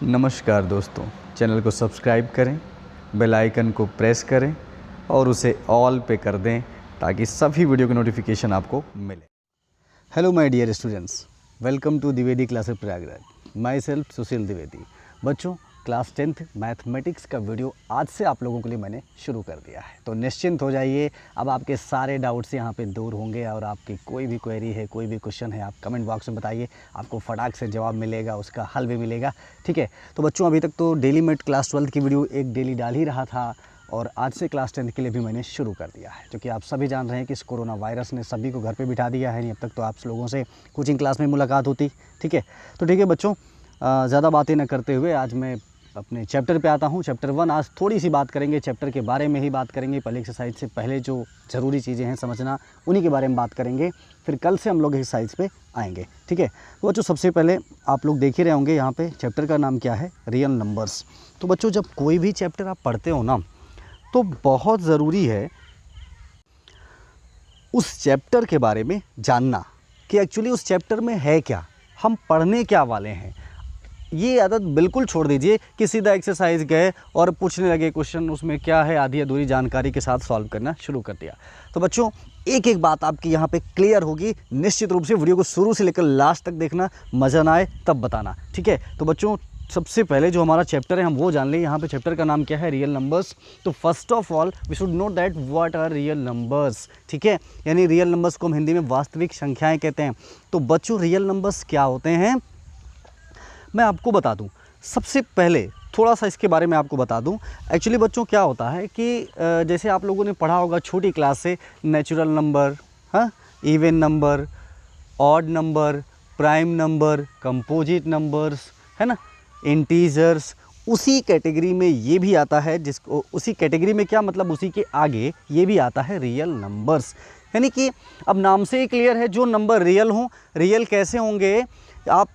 नमस्कार दोस्तों, चैनल को सब्सक्राइब करें, बेल आइकन को प्रेस करें और उसे ऑल पे कर दें ताकि सभी वीडियो की नोटिफिकेशन आपको मिले। Hello my dear students, welcome to Dwivedi classes Prayagraj. Myself Sushil Dwivedi. बच्चों, क्लास 10th मैथमेटिक्स का वीडियो आज से आप लोगों के लिए मैंने शुरू कर दिया है, तो निश्चिंत हो जाइए। अब आपके सारे डाउट्स यहाँ पे दूर होंगे और आपकी कोई भी क्वेरी है, कोई भी क्वेश्चन है, आप कमेंट बॉक्स में बताइए, आपको फटाक से जवाब मिलेगा, उसका हल भी मिलेगा। ठीक है, तो बच्चों अभी तक तो डेली मेट क्लास 12th की वीडियो एक डेली डाल ही रहा था और आज से क्लास 10th के लिए भी मैंने शुरू कर दिया है, क्योंकि आप सभी जान रहे हैं कि इस कोरोना वायरस ने सभी को घर पे बिठा दिया है। नहीं, अब तक तो आप लोगों से कोचिंग क्लास में मुलाकात होती। ठीक है, तो ठीक है बच्चों, ज़्यादा बातें न करते हुए आज मैं अपने चैप्टर पे आता हूँ। चैप्टर 1 आज थोड़ी सी बात करेंगे, चैप्टर के बारे में ही बात करेंगे। पहले एक्सरसाइज से पहले जो ज़रूरी चीज़ें हैं समझना, उन्हीं के बारे में बात करेंगे। फिर कल से हम लोग एक्सरसाइज पे आएंगे। ठीक है, तो बच्चों सबसे पहले आप लोग देख ही रहे होंगे यहाँ पे चैप्टर का नाम क्या है, रियल नंबर्स। तो बच्चों जब कोई भी चैप्टर आप पढ़ते हो ना, तो बहुत ज़रूरी है उस चैप्टर के बारे में जानना कि एक्चुअली उस चैप्टर में है क्या, हम पढ़ने क्या वाले हैं। ये आदत बिल्कुल छोड़ दीजिए कि सीधा एक्सरसाइज गए और पूछने लगे क्वेश्चन उसमें क्या है, आधी अधूरी जानकारी के साथ सॉल्व करना शुरू कर दिया। तो बच्चों एक एक बात आपकी यहाँ पे क्लियर होगी। निश्चित रूप से वीडियो को शुरू से लेकर लास्ट तक देखना, मज़ा ना आए तब बताना। ठीक है, तो बच्चों सबसे पहले जो हमारा चैप्टर है हम वो जान लें। यहाँ पे चैप्टर का नाम क्या है, रियल नंबर्स। तो first of all we should know that what are real numbers. ठीक है, यानी रियल नंबर्स को हम हिंदी में वास्तविक संख्याएँ कहते हैं। तो बच्चों रियल नंबर्स क्या होते हैं मैं आपको बता दूं। सबसे पहले थोड़ा सा इसके बारे में आपको बता दूं। एक्चुअली बच्चों क्या होता है कि जैसे आप लोगों ने पढ़ा होगा छोटी क्लास से, नेचुरल नंबर, हाँ, even number, odd number, prime number, composite numbers, है ना, इंटीजर्स, उसी कैटेगरी में ये भी आता है। जिसको उसी कैटेगरी में क्या मतलब, उसी के आगे ये भी आता है रियल नंबर्स। यानी कि अब नाम से ही क्लियर है, जो नंबर रियल हों। रियल कैसे होंगे, आप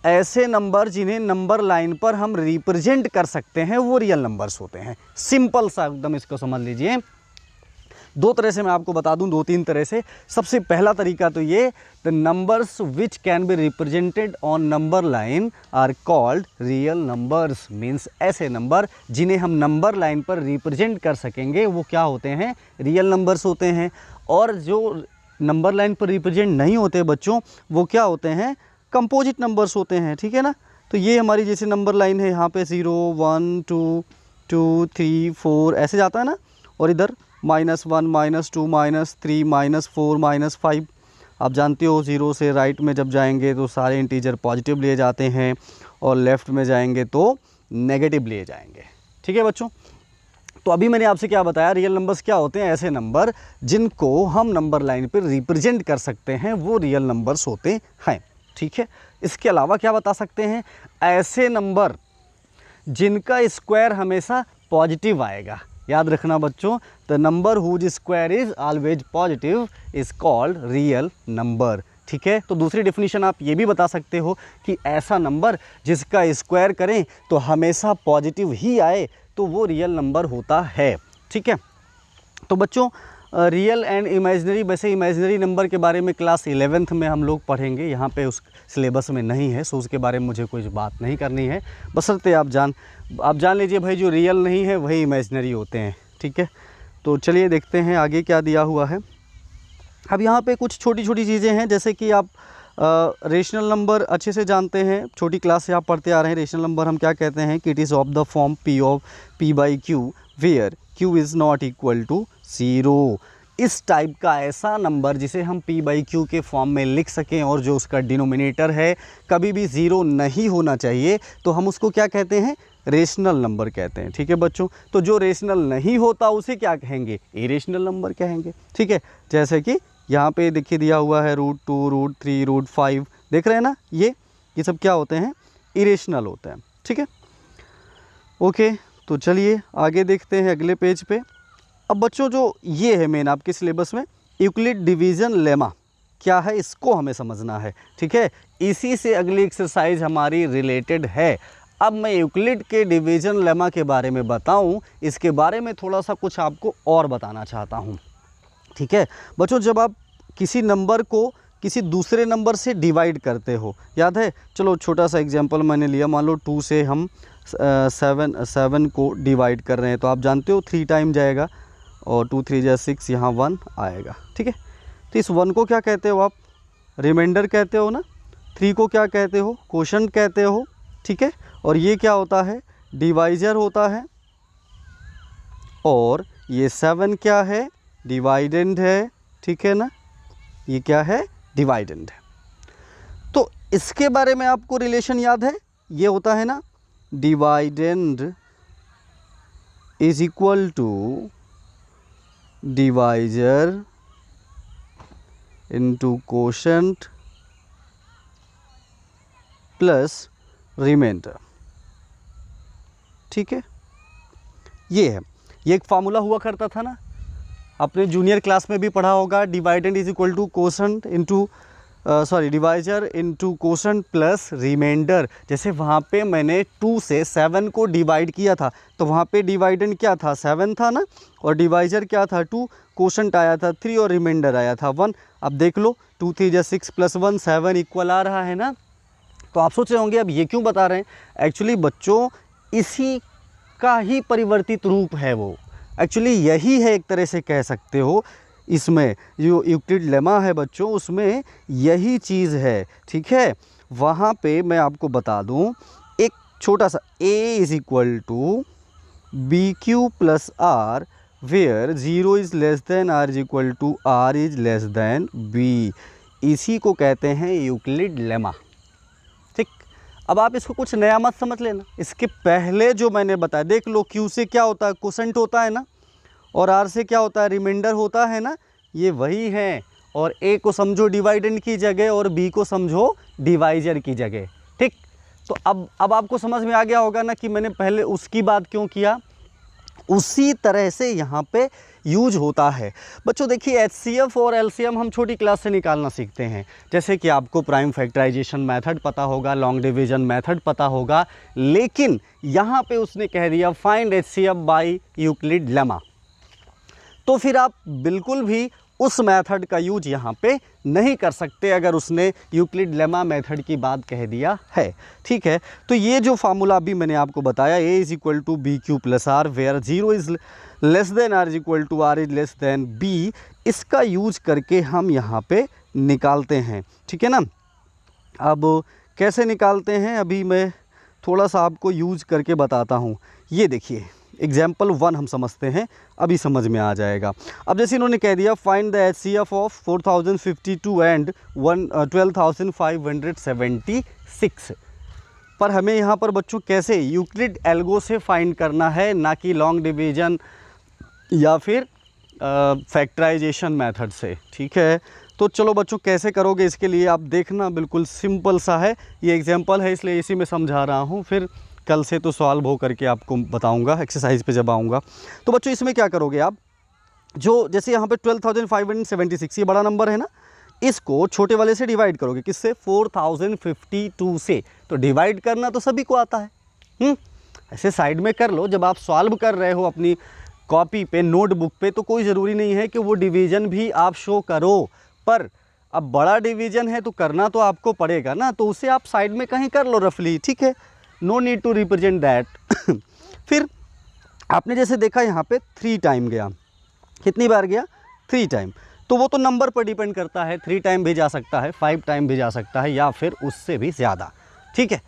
ऐसे नंबर जिन्हें नंबर लाइन पर हम रिप्रेजेंट कर सकते हैं वो रियल नंबर्स होते हैं। सिंपल सा एकदम इसको समझ लीजिए। दो तरह से मैं आपको बता दूं, 2-3 तरह से। सबसे पहला तरीका तो ये, the numbers which can be represented on number line are called real numbers. Means ऐसे नंबर जिन्हें हम नंबर लाइन पर रिप्रेजेंट कर सकेंगे वो क्या होते हैं, रियल नंबर्स होते हैं। और जो नंबर लाइन पर रिप्रेजेंट नहीं होते बच्चों, वो क्या होते हैं, कंपोजिट नंबर्स होते हैं। ठीक है ना, तो ये हमारी जैसे नंबर लाइन है, यहाँ पे 0 1 2 2 3 4 ऐसे जाता है ना, और इधर -1 -2 -3 -4 -5। आप जानते हो 0 से राइट में जब जाएंगे तो सारे इंटीजर पॉजिटिव लिए जाते हैं और लेफ़्ट में जाएंगे तो नेगेटिव लिए जाएंगे। ठीक है बच्चों, तो अभी मैंने आपसे क्या बताया, रियल नंबर्स क्या होते हैं, ऐसे नंबर जिनको हम नंबर लाइन पर रिप्रेजेंट कर सकते हैं वो रियल नंबर्स होते हैं। ठीक है, इसके अलावा क्या बता सकते हैं, ऐसे नंबर जिनका स्क्वायर हमेशा पॉजिटिव आएगा। याद रखना बच्चों, the number whose square is always positive is called real number. ठीक है, तो दूसरी डेफिनेशन आप ये भी बता सकते हो कि ऐसा नंबर जिसका स्क्वायर करें तो हमेशा पॉजिटिव ही आए तो वो रियल नंबर होता है। ठीक है, तो बच्चों रियल एंड इमेजिनरी, वैसे इमेजिनरी नंबर के बारे में क्लास 11th में हम लोग पढ़ेंगे, यहाँ पे उस सिलेबस में नहीं है, सो उसके बारे में मुझे कुछ बात नहीं करनी है। बशर्ते आप जान लीजिए भाई, जो रियल नहीं है वही इमेजिनरी होते हैं। ठीक है, तो चलिए देखते हैं आगे क्या दिया हुआ है। अब यहाँ पे कुछ छोटी छोटी चीज़ें हैं, जैसे कि आप रेशनल नंबर अच्छे से जानते हैं, छोटी क्लास से आप पढ़ते आ रहे हैं। रेशनल नंबर हम क्या कहते हैं कि it is of the form P/Q where Q is not equal to 0। इस टाइप का ऐसा नंबर जिसे हम P/Q के फॉर्म में लिख सकें और जो उसका डिनोमिनेटर है कभी भी 0 नहीं होना चाहिए, तो हम उसको क्या कहते हैं, रेशनल नंबर कहते हैं। ठीक है बच्चों, तो जो रेशनल नहीं होता उसे क्या कहेंगे, इरेशनल नंबर कहेंगे। ठीक है, जैसे कि यहाँ पे देखिए दिया हुआ है √2 √3 √5, देख रहे हैं ना, ये सब क्या होते हैं, इरेशनल होते हैं। ठीक है, ओके, तो चलिए आगे देखते हैं अगले पेज पे। अब बच्चों जो ये है मेन आपके सिलेबस में, यूक्लिड डिवीज़न लेमा क्या है, इसको हमें समझना है। ठीक है, इसी से अगली एक्सरसाइज हमारी रिलेटेड है। अब मैं यूक्लिड के डिवीज़न लेमा के बारे में बताऊं, इसके बारे में थोड़ा सा कुछ आपको और बताना चाहता हूं। ठीक है बच्चों, जब आप किसी नंबर को किसी दूसरे नंबर से डिवाइड करते हो, याद है? चलो छोटा सा एग्जांपल मैंने लिया, मान लो 2 से हम 7 को डिवाइड कर रहे हैं, तो आप जानते हो 3 टाइम जाएगा और 2 3 जा 6, यहाँ 1 आएगा, ठीक है? तो इस 1 को क्या कहते हो आप? रिमाइंडर कहते हो ना। 3 को क्या कहते हो? क्वोशंट कहते हो, ठीक है? और ये क्या होता है? डिवाइजर होता है। और ये 7 क्या है? डिवाइडेंड है, ठीक है ना? ये क्या है? डिवाइडेंड है। तो इसके बारे में आपको रिलेशन याद है? ये होता है ना, dividend is equal to divisor into quotient plus remainder, ठीक है? ये है, ये एक फार्मूला हुआ करता था ना, आपने जूनियर क्लास में भी पढ़ा होगा। Dividend is equal to quotient into divisor into quotient plus remainder. जैसे वहाँ पे मैंने 2 से 7 को डिवाइड किया था, तो वहाँ पे डिवाइडेंड क्या था? 7 था ना, और डिवाइजर क्या था? 2, क्वोशंट आया था 3 और रिमाइंडर आया था 1। अब देख लो 2 3 जा 6 प्लस 1 7 इक्वल आ रहा है ना। तो आप सोच रहे होंगे अब ये क्यों बता रहे हैं? एक्चुअली बच्चों इसी का ही परिवर्तित रूप है वो, एक्चुअली यही है, एक तरह से कह सकते हो। इसमें जो यूक्लिड लेमा है बच्चों, उसमें यही चीज़ है, ठीक है? वहाँ पे मैं आपको बता दूँ एक छोटा सा, a is equal to B Q plus R, where 0 is less than r is equal to r is less than b। इसी को कहते हैं यूक्लिड लेमा, ठीक? अब आप इसको कुछ नया मत समझ लेना। इसके पहले जो मैंने बताया, देख लो, Q से क्या होता है? क्वोशंट होता है ना, और R से क्या होता है? रिमाइंडर होता है ना। ये वही है। और A को समझो डिवाइडेंड की जगह और B को समझो डिवाइजर की जगह, ठीक? तो अब आपको समझ में आ गया होगा ना कि मैंने पहले उसकी बात क्यों किया। उसी तरह से यहाँ पे यूज होता है बच्चों। देखिए HCF और LCM हम छोटी क्लास से निकालना सीखते हैं, जैसे कि आपको प्राइम फैक्टराइजेशन मेथड पता होगा, लॉन्ग डिवीजन मेथड पता होगा, लेकिन यहाँ पे उसने कह दिया find HCF by Euclid lemma, तो फिर आप बिल्कुल भी उस मेथड का यूज यहाँ पे नहीं कर सकते अगर उसने यूक्लिड लेमा मेथड की बात कह दिया है, ठीक है? तो ये जो फार्मूला अभी मैंने आपको बताया, a is equal to B Q plus R, where 0 is less than r is equal to r is less than b, इसका यूज करके हम यहाँ पे निकालते हैं, ठीक है ना? अब कैसे निकालते हैं अभी मैं थोड़ा सा आपको यूज करके बताता हूँ। ये देखिए एग्जाम्पल 1 हम समझते हैं, अभी समझ में आ जाएगा। अब जैसे इन्होंने कह दिया find the HCF of 4052 and 12576, पर हमें यहाँ पर बच्चों कैसे यूक्लिड एल्गो से फाइंड करना है, ना कि लॉन्ग डिवीजन या फिर फैक्टराइजेशन मेथड से, ठीक है? तो चलो बच्चों कैसे करोगे इसके लिए आप देखना, बिल्कुल सिंपल सा है। ये एग्जाम्पल है इसलिए इसी में समझा रहा हूँ, फिर कल से तो सॉल्व हो करके आपको बताऊंगा एक्सरसाइज पे जब आऊँगा। तो बच्चों इसमें क्या करोगे आप, जो जैसे यहाँ पे 12,576 ये बड़ा नंबर है ना, इसको छोटे वाले से डिवाइड करोगे, किससे? 4052 से। तो डिवाइड करना तो सभी को आता है, ऐसे साइड में कर लो। जब आप सॉल्व कर रहे हो अपनी कॉपी पे, नोटबुक पे, तो कोई ज़रूरी नहीं है कि वो डिवीज़न भी आप शो करो, पर अब बड़ा डिवीज़न है तो करना तो आपको पड़ेगा ना, तो उसे आप साइड में कहीं कर लो रफली, ठीक है? No need to represent that. फिर आपने जैसे देखा यहाँ पे 3 टाइम गया, कितनी बार गया? 3 टाइम। तो वो तो नंबर पर डिपेंड करता है, 3 टाइम भी जा सकता है, 5 टाइम भी जा सकता है, या फिर उससे भी ज़्यादा, ठीक है?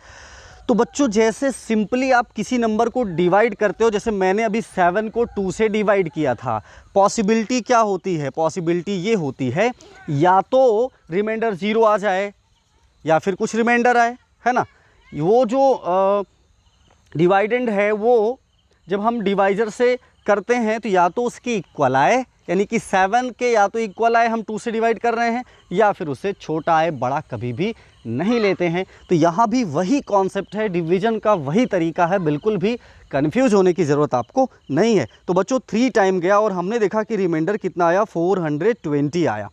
तो बच्चों जैसे सिंपली आप किसी नंबर को डिवाइड करते हो, जैसे मैंने अभी 7 को 2 से डिवाइड किया था, पॉसिबिलिटी क्या होती है? पॉसिबिलिटी ये होती है या तो रिमाइंडर 0 आ जाए या फिर कुछ रिमाइंडर आए, है ना? वो जो डिवाइडेंड है वो जब हम डिवाइजर से करते हैं तो या तो उसकी इक्वल आए, यानी कि 7 के या तो इक्वल आए, हम 2 से डिवाइड कर रहे हैं, या फिर उससे छोटा आए, बड़ा कभी भी नहीं लेते हैं। तो यहाँ भी वही कॉन्सेप्ट है, डिवीज़न का वही तरीका है, बिल्कुल भी कंफ्यूज होने की ज़रूरत आपको नहीं है। तो बच्चों 3 टाइम गया और हमने देखा कि रिमाइंडर कितना आया? 420 आया,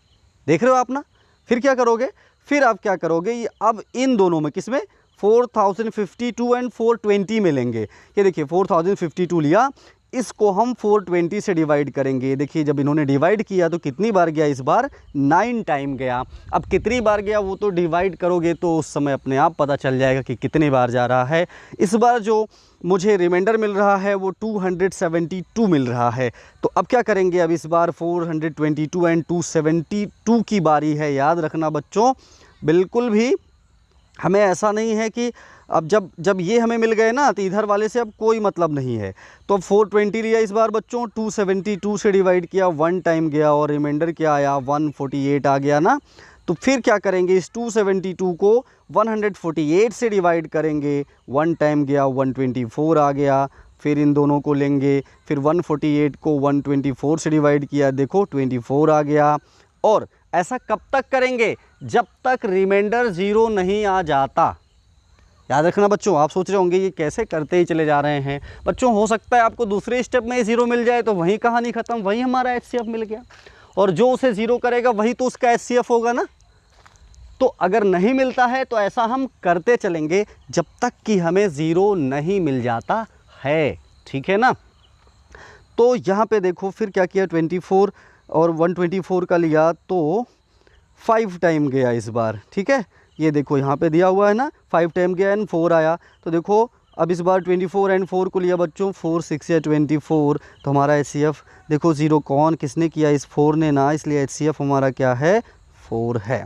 देख रहे हो आप ना? फिर क्या करोगे? फिर आप क्या करोगे? ये अब इन दोनों में किसमें? 4052 एंड 420 में लेंगे। ये देखिए 4052 लिया, इसको हम 420 से डिवाइड करेंगे। देखिए जब इन्होंने डिवाइड किया तो कितनी बार गया, इस बार 9 टाइम गया। अब कितनी बार गया वो तो डिवाइड करोगे तो उस समय अपने आप पता चल जाएगा कि कितनी बार जा रहा है। इस बार जो मुझे रिमाइंडर मिल रहा है वो 272 मिल रहा है। तो अब क्या करेंगे, अब इस बार 422 एंड 272 की बारी है। याद रखना बच्चों, बिल्कुल भी हमें ऐसा नहीं है कि अब जब ये हमें मिल गए ना तो इधर वाले से अब कोई मतलब नहीं है। तो अब 420 लिया इस बार बच्चों, 272 से डिवाइड किया, 1 टाइम गया और रिमाइंडर क्या आया, 148 आ गया ना। तो फिर क्या करेंगे, इस 272 को 148 से डिवाइड करेंगे, 1 टाइम गया, 124 आ गया। फिर इन दोनों को लेंगे, फिर 148 को 124 से डिवाइड किया, देखो 24 आ गया। और ऐसा कब तक करेंगे, जब तक रिमाइंडर 0 नहीं आ जाता। याद रखना बच्चों, आप सोच रहे होंगे ये कैसे करते ही चले जा रहे हैं। बच्चों हो सकता है आपको दूसरे स्टेप में 0 मिल जाए तो वहीं कहानी ख़त्म, वहीं हमारा HCF मिल गया, और जो उसे 0 करेगा वही तो उसका HCF होगा ना। तो अगर नहीं मिलता है तो ऐसा हम करते चलेंगे जब तक कि हमें 0 नहीं मिल जाता है, ठीक है ना। तो यहाँ पे देखो फिर क्या किया, 24 और 124 का लिया तो 5 टाइम गया इस बार, ठीक है। ये देखो यहाँ पे दिया हुआ है ना, 5 टाइम गया एंड 4 आया। तो देखो अब इस बार 24 एंड 4 को लिया बच्चों, 4 6 या 24, तो हमारा HCF देखो 0 कौन किसने किया, इस 4 ने ना, इसलिए HCF हमारा क्या है, 4 है।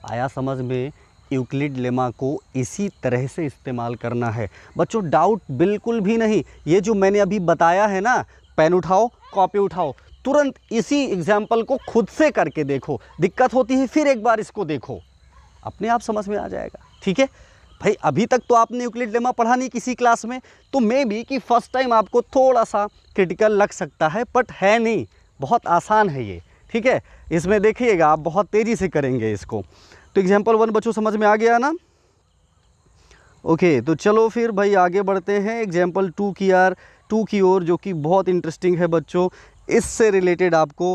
आया समझ में। यूक्लिड लेमा को इसी तरह से इस्तेमाल करना है बच्चों, डाउट बिल्कुल भी नहीं। ये जो मैंने अभी बताया है ना, पेन उठाओ कॉपी उठाओ, तुरंत इसी एग्जाम्पल को खुद से करके देखो। दिक्कत होती है फिर एक बार इसको देखो, अपने आप समझ में आ जाएगा, ठीक है भाई। अभी तक तो आपने यूक्लिड लेमा पढ़ा नहीं किसी क्लास में, तो मे बी कि फर्स्ट टाइम आपको थोड़ा सा क्रिटिकल लग सकता है, बट है नहीं, बहुत आसान है ये, ठीक है। इसमें देखिएगा आप बहुत तेज़ी से करेंगे इसको। तो एग्जाम्पल 1 बच्चों समझ में आ गया ना। ओके तो चलो फिर भाई आगे बढ़ते हैं एग्जाम्पल 2 की ओर, जो कि बहुत इंटरेस्टिंग है बच्चों। इससे रिलेटेड आपको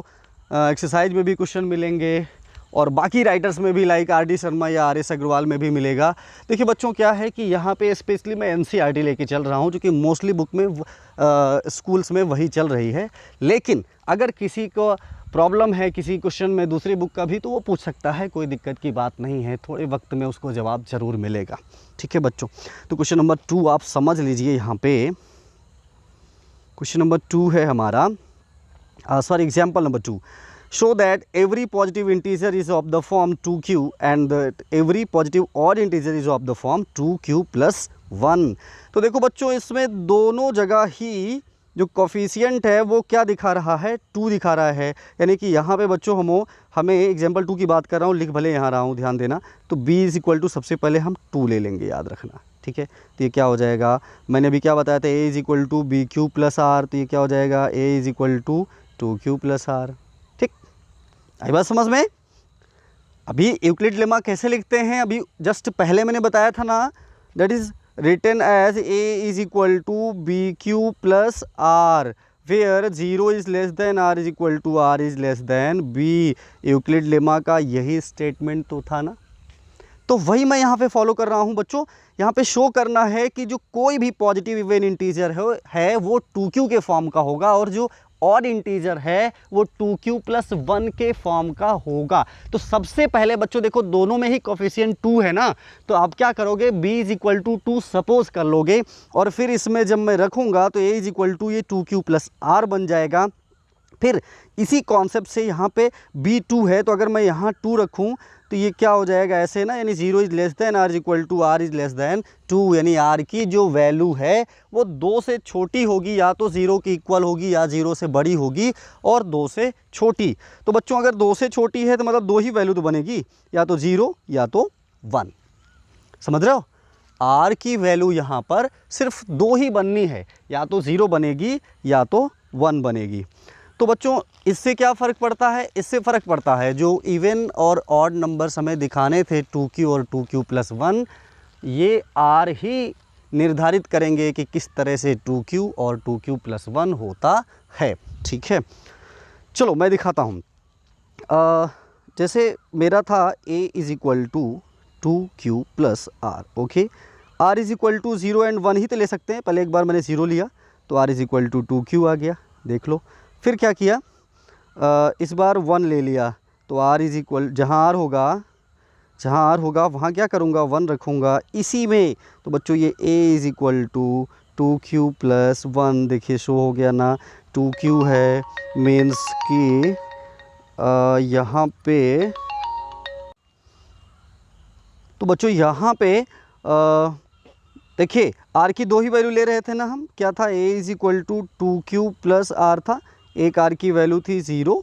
एक्सरसाइज में भी क्वेश्चन मिलेंगे और बाकी राइटर्स में भी, लाइक RD शर्मा या RS अग्रवाल में भी मिलेगा। देखिए बच्चों क्या है कि यहाँ पे स्पेशली मैं NCERT लेके चल रहा हूँ, जो कि मोस्टली बुक में स्कूल्स में वही चल रही है। लेकिन अगर किसी को प्रॉब्लम है किसी क्वेश्चन में दूसरी बुक का भी, तो वो पूछ सकता है, कोई दिक्कत की बात नहीं है, थोड़े वक्त में उसको जवाब ज़रूर मिलेगा, ठीक है बच्चों। तो क्वेश्चन नंबर 2 आप समझ लीजिए। यहाँ पे क्वेश्चन नंबर 2 है हमारा, sorry example number 2, show that every positive integer is of the form 2q and that every positive odd integer is of the form 2q plus 1। तो देखो बच्चों इसमें दोनों जगह ही जो कोफिशिएंट है वो क्या दिखा रहा है, 2 दिखा रहा है। यानी कि यहाँ पे बच्चों हमें एग्जाम्पल 2 की बात कर रहा हूँ, लिख भले यहाँ रहा हूँ, ध्यान देना। तो b इज इक्वल टू सबसे पहले हम 2 ले लेंगे, याद रखना, ठीक है। तो ये क्या हो जाएगा, मैंने अभी क्या बताया था, a is equal to B Q plus R. तो ये क्या हो जाएगा, a is equal to 2q plus R. ठीक, आई बात समझ में। अभी यूक्लिड लेमा कैसे लिखते हैं, अभी जस्ट पहले मैंने बताया था ना, that is written as a is equal to bq plus r where 0 is less than r is equal to r is less than b। Euclid lemma का यही स्टेटमेंट तो था ना, तो वही मैं यहाँ पे फॉलो कर रहा हूँ बच्चों। यहाँ पे शो करना है कि जो कोई भी पॉजिटिव इवन इंटीजर है वो 2q के फॉर्म का होगा और जो ऑड इंटीजर है वो 2q प्लस 1 के फॉर्म का होगा। तो सबसे पहले बच्चों देखो दोनों में ही कोफिशिएंट 2 है ना, तो आप क्या करोगे, b is equal to 2 suppose कर लोगे और फिर इसमें जब मैं रखूँगा तो a इज इक्वल टू ये 2q प्लस r बन जाएगा। फिर इसी कॉन्सेप्ट से यहाँ पे b2 है, तो अगर मैं यहाँ 2 रखूँ तो ये क्या हो जाएगा ऐसे ना, यानी 0 is less than r is equal to r is less than 2, यानी r की जो वैल्यू है वो 2 से छोटी होगी, या तो 0 की इक्वल होगी या 0 से बड़ी होगी और 2 से छोटी। तो बच्चों अगर 2 से छोटी है तो मतलब 2 ही वैल्यू तो बनेगी, या तो 0 या तो 1। समझ रहे हो, r की वैल्यू यहाँ पर सिर्फ 2 ही बननी है, या तो 0 बनेगी या तो 1 बनेगी। तो बच्चों इससे क्या फ़र्क पड़ता है, इससे फ़र्क पड़ता है जो इवन और ऑड नंबर्स हमें दिखाने थे 2q और 2q प्लस 1, ये r ही निर्धारित करेंगे कि किस तरह से 2q और 2q प्लस 1 होता है। ठीक है, चलो मैं दिखाता हूँ। जैसे मेरा था a is equal to 2q plus r, okay. r is equal to 0 and 1 ही तो ले सकते हैं, पहले एक बार मैंने 0 लिया तो r is equal to 2q आ गया, देख लो। फिर क्या किया, इस बार 1 ले लिया, तो r इज़ इक्वल जहाँ r होगा वहाँ क्या करूँगा, 1 रखूँगा इसी में। तो बच्चों ये a is equal to 2q plus 1, देखिए शो हो गया ना, 2q है, मीन्स कि यहाँ पे, तो बच्चों यहाँ पे देखिए r की 2 ही वैल्यू ले रहे थे ना हम, क्या था, a is equal to 2q plus r था, एक r की वैल्यू थी 0,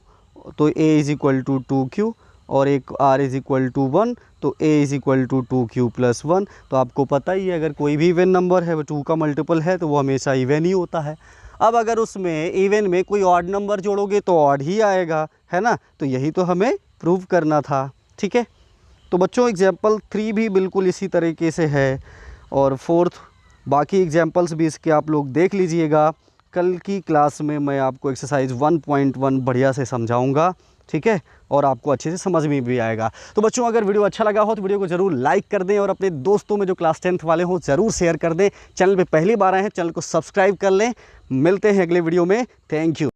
तो a is equal to 2q, और एक r इज़ इक्वल टू 1, तो a is equal to 2q plus 1। तो आपको पता ही है अगर कोई भी इवन नंबर है, 2 का मल्टीपल है, तो वो हमेशा इवन ही होता है। अब अगर उसमें इवन में कोई ऑड नंबर जोड़ोगे तो ऑड ही आएगा, है ना, तो यही तो हमें प्रूव करना था, ठीक है। तो बच्चों एग्जाम्पल 3 भी बिल्कुल इसी तरीके से है, और 4th बाकी एग्जाम्पल्स भी इसके आप लोग देख लीजिएगा। कल की क्लास में मैं आपको एक्सरसाइज 1.1 बढ़िया से समझाऊंगा, ठीक है, और आपको अच्छे से समझ में भी आएगा। तो बच्चों अगर वीडियो अच्छा लगा हो तो वीडियो को ज़रूर लाइक कर दें, और अपने दोस्तों में जो क्लास 10th वाले हों ज़रूर शेयर कर दें। चैनल पे पहली बार आए हैं, चैनल को सब्सक्राइब कर लें। मिलते हैं अगले वीडियो में, थैंक यू।